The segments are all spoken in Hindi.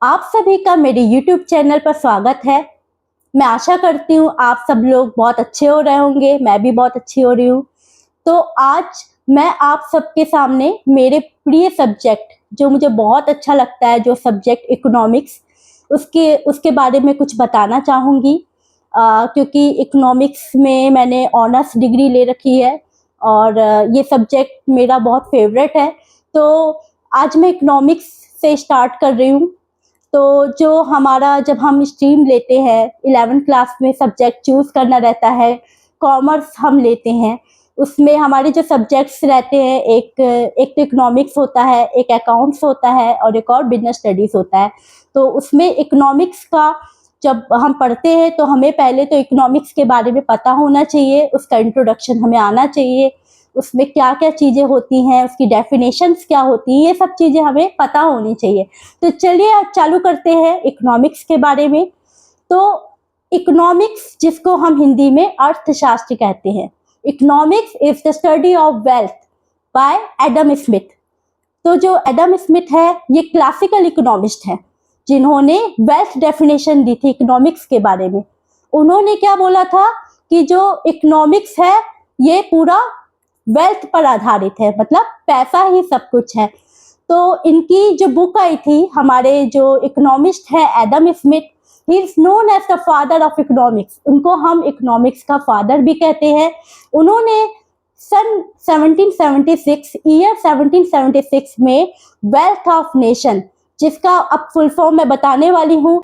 आप सभी का मेरे YouTube चैनल पर स्वागत है। मैं आशा करती हूँ आप सब लोग बहुत अच्छे हो रहे होंगे, मैं भी बहुत अच्छी हो रही हूँ। तो आज मैं आप सबके सामने मेरे प्रिय सब्जेक्ट जो मुझे बहुत अच्छा लगता है, जो सब्जेक्ट इकोनॉमिक्स, उसके बारे में कुछ बताना चाहूँगी। क्योंकि इकोनॉमिक्स में मैंने ऑनर्स डिग्री ले रखी है और ये सब्जेक्ट मेरा बहुत फेवरेट है। तो आज मैं इकोनॉमिक्स से स्टार्ट कर रही हूँ। तो जो हमारा जब हम स्ट्रीम लेते हैं 11th क्लास में सब्जेक्ट चूज़ करना रहता है, कॉमर्स हम लेते हैं, उसमें हमारे जो सब्जेक्ट्स रहते हैं एक तो इकोनॉमिक्स होता है, एक अकाउंट्स होता है और एक और बिजनेस स्टडीज़ होता है। तो उसमें इकोनॉमिक्स का जब हम पढ़ते हैं तो हमें पहले तो इकोनॉमिक्स के बारे में पता होना चाहिए, उसका इंट्रोडक्शन हमें आना चाहिए, उसमें क्या क्या चीज़ें होती हैं, उसकी डेफिनेशंस क्या होती हैं, ये सब चीज़ें हमें पता होनी चाहिए। तो चलिए आज चालू करते हैं इकोनॉमिक्स के बारे में। तो इकोनॉमिक्स, जिसको हम हिंदी में अर्थशास्त्र कहते हैं, economics is the study of wealth bye Adam Smith. तो जो एडम स्मिथ है ये क्लासिकल इकोनॉमिस्ट है, जिन्होंने वेल्थ डेफिनेशन दी थी इकोनॉमिक्स के बारे में। उन्होंने क्या बोला था कि जो इकोनॉमिक्स है ये पूरा वेल्थ पर आधारित है, मतलब पैसा ही सब कुछ है। तो इनकी जो बुक आई थी, हमारे जो इकोनॉमिस्ट है Adam Smith, he is known as the father of economics. उनको हम इकोनॉमिक्स का फादर भी कहते हैं। उन्होंने सन 1776 में वेल्थ ऑफ नेशन, जिसका अब फुल फॉर्म मैं बताने वाली हूँ,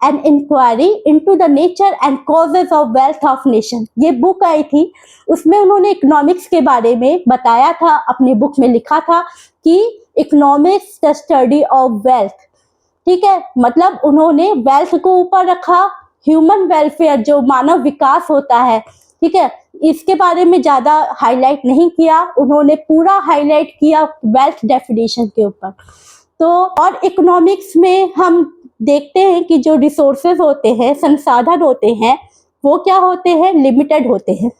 an inquiry into the nature and causes of wealth of nation, ये बुक आई थी। उसमें उन्होंने इकोनॉमिक्स के बारे में बताया था, अपनी बुक में लिखा था कि economics the study of wealth. ठीक है, मतलब उन्होंने वेल्थ को ऊपर रखा, ह्यूमन वेलफेयर जो मानव विकास होता है, ठीक है, इसके बारे में ज्यादा हाईलाइट नहीं किया, उन्होंने पूरा हाईलाइट किया वेल्थ डेफिनेशन के ऊपर। तो और इकोनॉमिक्स में हम देखते हैं कि जो रिसोर्सेज होते हैं, संसाधन होते हैं, वो क्या होते हैं, लिमिटेड होते हैं।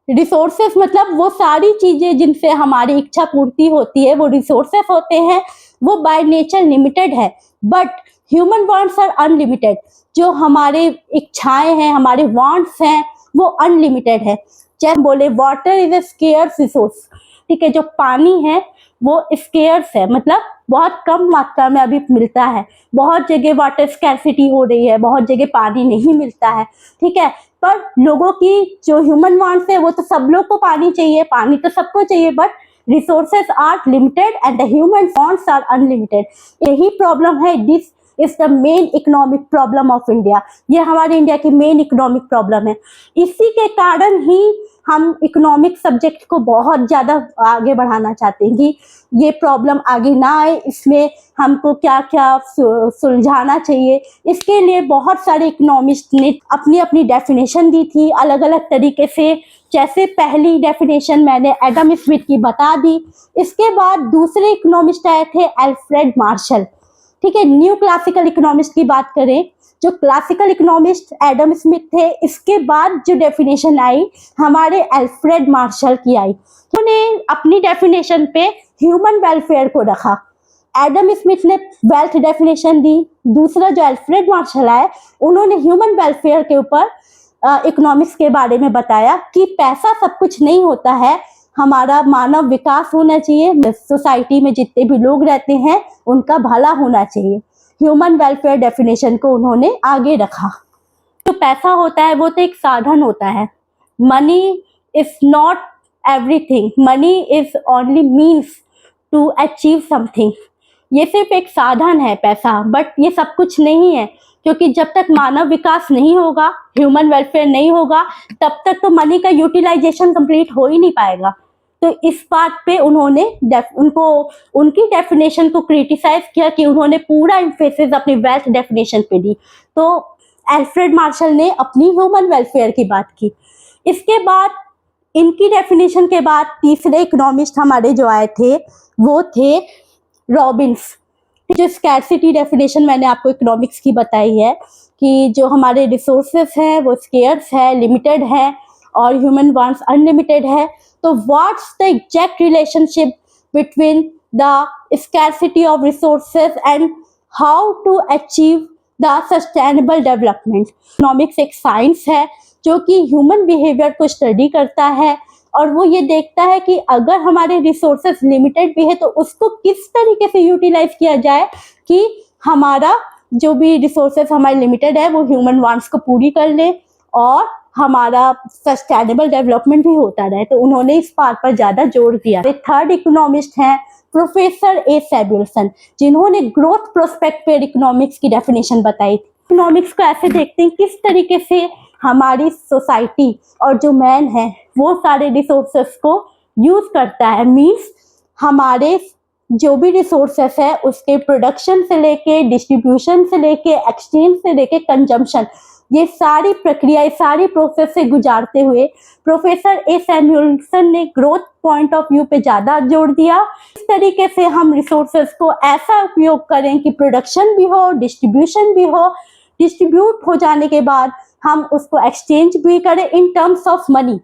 रिसोर्सेस मतलब वो सारी चीजें जिनसे हमारी इच्छा पूर्ति होती है, वो रिसोर्सेस होते हैं, वो बाय नेचर लिमिटेड है। But human wants are unlimited. जो हमारे इच्छाएं हैं, हमारे वांट्स हैं, वो अनलिमिटेड है। जैसे बोले water is a scarce resource, ठीक है, जो पानी है वो स्केयर्स है, मतलब बहुत कम मात्रा में अभी मिलता है। बहुत जगह वाटर स्कैर्सिटी हो रही है, बहुत जगह पानी नहीं मिलता है, ठीक है। पर लोगों की जो ह्यूमन वांट्स है, वो तो सब लोग को पानी चाहिए, पानी तो सबको चाहिए, but resources are limited and the human wants are unlimited. यही प्रॉब्लम है, this is the main economic problem of India. ये हमारे इंडिया की मेन इकोनॉमिक प्रॉब्लम है। इसी के कारण ही हम इकोनॉमिक सब्जेक्ट को बहुत ज़्यादा आगे बढ़ाना चाहते हैं कि ये प्रॉब्लम आगे ना आए, इसमें हमको क्या क्या सुलझाना चाहिए। इसके लिए बहुत सारे इकोनॉमिस्ट ने अपनी अपनी डेफिनेशन दी थी अलग अलग तरीके से। जैसे पहली डेफिनेशन मैंने एडम स्मिथ की बता दी, इसके बाद दूसरे इकोनॉमिस्ट आए थे अल्फ्रेड मार्शल, ठीक है। न्यू क्लासिकल इकोनॉमिस्ट की बात करें, जो क्लासिकल इकोनॉमिस्ट एडम स्मिथ थे, इसके बाद जो डेफिनेशन आई हमारे अल्फ्रेड मार्शल की आई। उन्होंने अपनी डेफिनेशन पे ह्यूमन वेलफेयर को रखा। एडम स्मिथ ने वेल्थ डेफिनेशन दी, दूसरा जो अल्फ्रेड मार्शल आए उन्होंने ह्यूमन वेलफेयर के ऊपर इकोनॉमिक्स के बारे में बताया कि पैसा सब कुछ नहीं होता है, हमारा मानव विकास होना चाहिए, सोसाइटी में जितने भी लोग रहते हैं उनका भला होना चाहिए। ह्यूमन वेलफेयर डेफिनेशन को उन्होंने आगे रखा। जो पैसा होता है वो तो एक साधन होता है। Money is not everything, money is only means to achieve something. ये सिर्फ एक साधन है पैसा, बट ये सब कुछ नहीं है। क्योंकि जब तक मानव विकास नहीं होगा, ह्यूमन वेलफेयर नहीं होगा, तब तक तो मनी का यूटिलाइजेशन कंप्लीट हो ही नहीं पाएगा। तो इस बात पे उन्होंने उनकी डेफिनेशन को क्रिटिसाइज किया कि उन्होंने पूरा एम्फेसिस अपनी वेल्थ डेफिनेशन पे दी। तो अल्फ्रेड मार्शल ने अपनी ह्यूमन वेलफेयर की बात की। इसके बाद इनकी डेफिनेशन के बाद तीसरे इकोनॉमिस्ट हमारे जो आए थे वो थे रॉबिन्स। जो स्कैर्सिटी डेफिनेशन मैंने आपको इकोनॉमिक्स की बताई है कि जो हमारे रिसोर्सेस हैं वो स्केयर्स है, लिमिटेड है, और ह्यूमन वांट्स अनलिमिटेड है। तो what's the exact relationship between the scarcity of resources and how to achieve the sustainable development. Economics एक साइंस है जो कि ह्यूमन बिहेवियर को स्टडी करता है और वो ये देखता है कि अगर हमारे रिसोर्सेज लिमिटेड भी है तो उसको किस तरीके से यूटिलाइज किया जाए कि हमारा जो भी रिसोर्सेज हमारे लिमिटेड है वो ह्यूमन वांट्स को पूरी कर ले और हमारा सस्टेनेबल डेवलपमेंट भी होता रहे। तो उन्होंने इस बात पर ज़्यादा जोर दिया। थर्ड इकोनॉमिस्ट हैं प्रोफेसर ए सैमुअल्सन, जिन्होंने ग्रोथ प्रोस्पेक्ट पर इकोनॉमिक्स की डेफिनेशन बताई। इकोनॉमिक्स को ऐसे देखते हैं किस तरीके से हमारी सोसाइटी और जो मैन है वो सारे रिसोर्सेस को यूज करता है। मीन्स हमारे जो भी रिसोर्सेस है उसके प्रोडक्शन से लेके डिस्ट्रीब्यूशन से लेके एक्सचेंज से लेके कंजम्पशन, ये सारी प्रक्रिया सारी प्रोसेस से गुजारते हुए प्रोफेसर ए सैमुअल्सन ने ग्रोथ पॉइंट ऑफ व्यू पे ज़्यादा जोर दिया। इस तरीके से हम रिसोर्सेस को ऐसा उपयोग करें कि प्रोडक्शन भी हो, डिस्ट्रीब्यूशन भी हो, डिस्ट्रीब्यूट हो जाने के बाद हम उसको एक्सचेंज भी करें इन टर्म्स ऑफ मनी,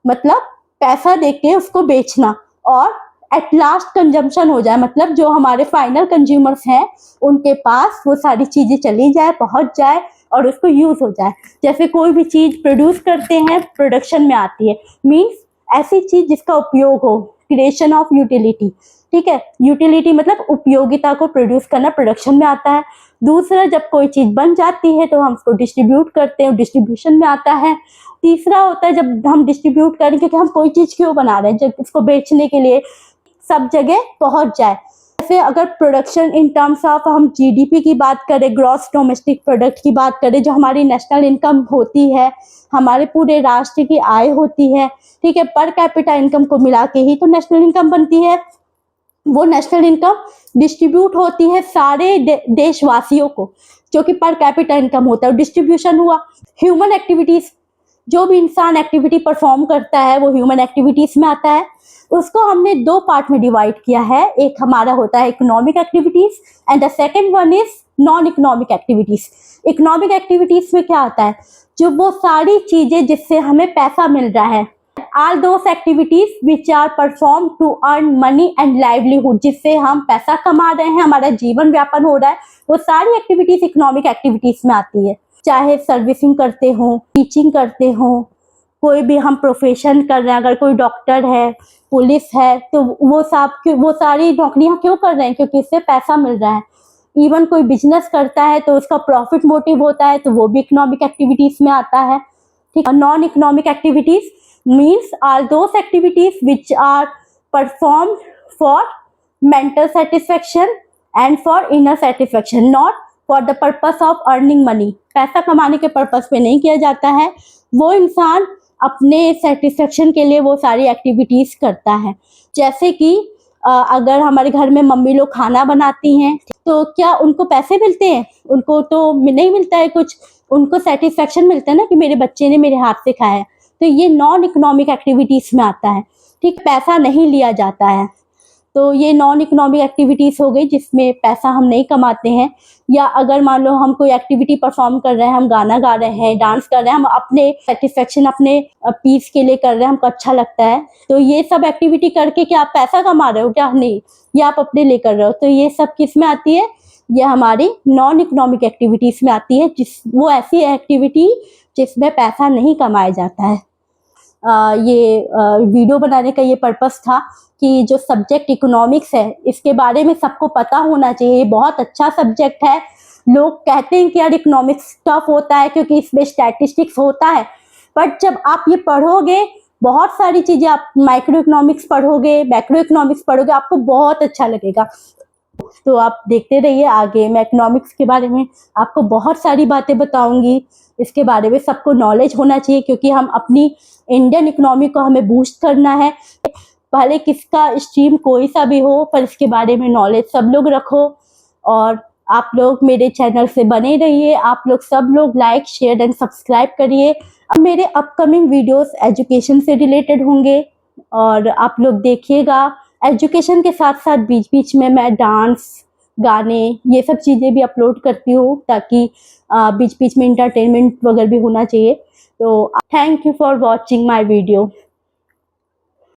मतलब पैसा देके उसको बेचना, और एट लास्ट कंजम्पशन हो जाए, मतलब जो हमारे फाइनल कंज्यूमर्स हैं उनके पास वो सारी चीज़ें चली जाए, पहुंच जाए और उसको यूज़ हो जाए। जैसे कोई भी चीज़ प्रोड्यूस करते हैं प्रोडक्शन में आती है, मीन्स ऐसी चीज़ जिसका उपयोग हो, क्रिएशन ऑफ यूटिलिटी। ठीक है, यूटिलिटी मतलब उपयोगिता को प्रोड्यूस करना प्रोडक्शन में आता है। दूसरा, जब कोई चीज़ बन जाती है तो हम उसको डिस्ट्रीब्यूट करते हैं, डिस्ट्रीब्यूशन में आता है। तीसरा होता है जब हम डिस्ट्रीब्यूट करें, क्योंकि हम कोई चीज़ क्यों बना रहे हैं, जब उसको बेचने के लिए सब जगह पहुंच जाए। जैसे अगर प्रोडक्शन इन टर्म्स ऑफ हम जीडीपी की बात करें, ग्रॉस डोमेस्टिक प्रोडक्ट की बात करें, जो हमारी नेशनल इनकम होती है, हमारे पूरे राष्ट्र की आय होती है, ठीक है, पर कैपिटा इनकम को मिला के ही तो नेशनल इनकम बनती है। वो नेशनल इनकम डिस्ट्रीब्यूट होती है सारे देशवासियों को, जो कि पर कैपिटा इनकम होता है, डिस्ट्रीब्यूशन हुआ। ह्यूमन एक्टिविटीज, जो भी इंसान एक्टिविटी परफॉर्म करता है वो ह्यूमन एक्टिविटीज में आता है। उसको हमने दो पार्ट में डिवाइड किया है, एक हमारा होता है economic activities and the second one is non economic activities. Economic activities में क्या आता है, जो वो सारी चीजें जिससे हमें पैसा मिल रहा है, all those activities which are performed to earn money and livelihood, जिससे हम पैसा कमा रहे हैं, हमारा जीवन व्यापन हो रहा है, वो सारी एक्टिविटीज इकोनॉमिक एक्टिविटीज में आती है। चाहे सर्विसिंग करते हो, टीचिंग करते हो, कोई भी हम प्रोफेशन कर रहे हैं, अगर कोई डॉक्टर है, पुलिस है, तो वो सारी नौकरियां क्यों कर रहे हैं, क्योंकि इससे पैसा मिल रहा है। इवन कोई बिजनेस करता है तो उसका प्रॉफिट मोटिव होता है, तो वो भी इकोनॉमिक एक्टिविटीज में आता है। ठीक, non economic activities means all those activities which are performed for mental satisfaction and for inner satisfaction, not for the purpose of earning money। पैसा कमाने के पर्पस पे नहीं किया जाता है, वो इंसान अपने सेटिस्फेक्शन के लिए वो सारी एक्टिविटीज करता है। जैसे कि अगर हमारे घर में मम्मी लोग खाना बनाती हैं तो क्या उनको पैसे मिलते हैं? उनको तो नहीं मिलता है कुछ, उनको सेटिस्फेक्शन मिलता है ना कि मेरे बच्चे ने मेरे हाथ से खाया है। तो ये नॉन इकोनॉमिक एक्टिविटीज में आता है। ठीक, पैसा नहीं लिया जाता है, तो ये नॉन इकोनॉमिक एक्टिविटीज हो गई जिसमें पैसा हम नहीं कमाते हैं। या अगर मान लो हम कोई एक्टिविटी परफॉर्म कर रहे हैं, हम गाना गा रहे हैं, डांस कर रहे हैं, हम अपने सेटिस्फेक्शन, अपने पीस के लिए कर रहे हैं, हमको अच्छा लगता है, तो ये सब एक्टिविटी करके क्या आप पैसा कमा रहे हो? क्या नहीं, ये आप अपने लिए कर रहे हो। तो ये सब किस में आती है? ये हमारी नॉन इकोनॉमिक एक्टिविटीज में आती है, वो ऐसी एक्टिविटी जिसमें पैसा नहीं कमाया जाता है। ये वीडियो बनाने का ये पर्पस था कि जो सब्जेक्ट इकोनॉमिक्स है इसके बारे में सबको पता होना चाहिए। ये बहुत अच्छा सब्जेक्ट है। लोग कहते हैं कि यार इकोनॉमिक्स टफ होता है क्योंकि इसमें स्टैटिस्टिक्स होता है, बट जब आप ये पढ़ोगे, बहुत सारी चीज़ें, आप माइक्रो इकोनॉमिक्स पढ़ोगे, मैक्रो इकोनॉमिक्स पढ़ोगे, आपको बहुत अच्छा लगेगा। तो आप देखते रहिए आगे, मैं इकोनॉमिक्स के बारे में आपको बहुत सारी बातें बताऊंगी। इसके बारे में सबको नॉलेज होना चाहिए क्योंकि हम अपनी इंडियन इकोनॉमी को हमें बूस्ट करना है। भले किसका स्ट्रीम कोई सा भी हो, पर इसके बारे में नॉलेज सब लोग रखो। और आप लोग मेरे चैनल से बने रहिए, आप लोग सब लोग लाइक, शेयर एंड सब्सक्राइब करिए। अब मेरे अपकमिंग वीडियोस एजुकेशन से रिलेटेड होंगे और आप लोग देखिएगा। एजुकेशन के साथ साथ बीच बीच में मैं डांस, गाने, ये सब चीज़ें भी अपलोड करती हूँ ताकि बीच बीच में इंटरटेनमेंट वगैरह भी होना चाहिए। तो thank you for watching my video.